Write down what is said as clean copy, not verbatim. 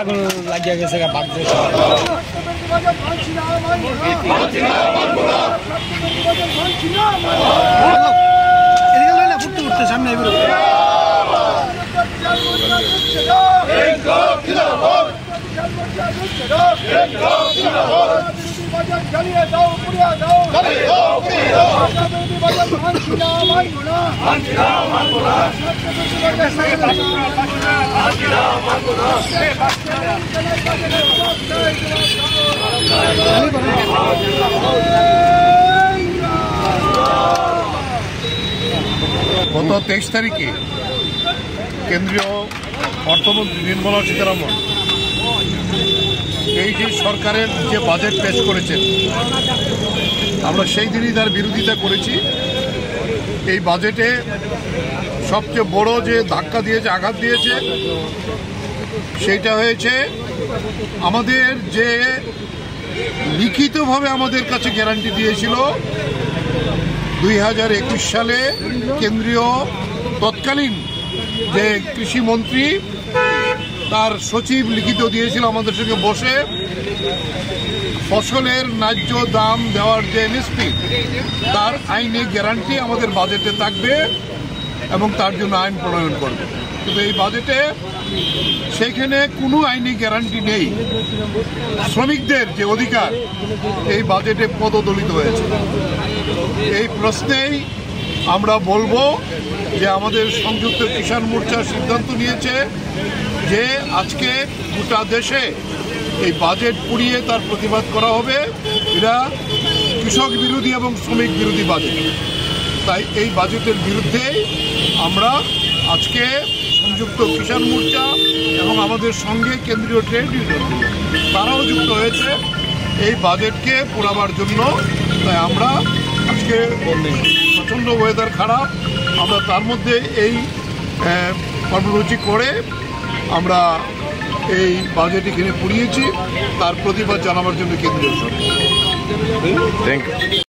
আগুন লাগিয়ে গেছে ফুটতে ফুটতে সামনে গত 23 তারিখে কেন্দ্রীয় অর্থমন্ত্রী নির্মলা সীতারামন এই যে সরকারের যে বাজেট পেশ করেছেন, আমরা সেই দিনই তার বিরোধিতা করেছি। এই বাজেটে সবচেয়ে বড় যে ধাক্কা দিয়েছে, আঘাত দিয়েছে, সেইটা হয়েছে আমাদের যে লিখিতভাবে আমাদের কাছে গ্যারান্টি দিয়েছিল 2021 সালে কেন্দ্রীয় তৎকালীন যে কৃষিমন্ত্রী, তার সচিব লিখিত দিয়েছিল আমাদের সঙ্গে বসে, ফসলের ন্যায্য দাম দেওয়ার যে এমএসপি, তার আইনে গ্যারান্টি আমাদের বাজেটে থাকবে এবং তার জন্য আইন প্রণয়ন করবে। কিন্তু এই বাজেটে সেইখানে কোনো আইনি গ্যারান্টি নেই। শ্রমিকদের যে অধিকার এই বাজেটে পদদলিত হয়েছে। এই প্রশ্নেই আমরা বলবো যে আমাদের সংযুক্ত কিষাণ মোর্চা সিদ্ধান্ত নিয়েছে যে আজকে গোটা দেশে এই বাজেট পুড়িয়ে তার প্রতিবাদ করা হবে। এরা কৃষক বিরোধী এবং শ্রমিক বিরোধী বাজেট। তাই এই বাজেটের বিরুদ্ধে আমরা আজকে সংযুক্ত কিষাণ মোর্চা এবং আমাদের সঙ্গে কেন্দ্রীয় ট্রেড ইউনিয়ন তারাও যুক্ত হয়েছে এই বাজেটকে পোড়াবার জন্য। তাই আমরা আজকে প্রচণ্ড ওয়েদার খারাপ, আমরা তার মধ্যে এই কর্মসূচি করে আমরা এই বাজেট এখানে পুড়িয়েছি, তার প্রতিবাদ জানাবার জন্য কেন্দ্রীয় সরকার। Thank you.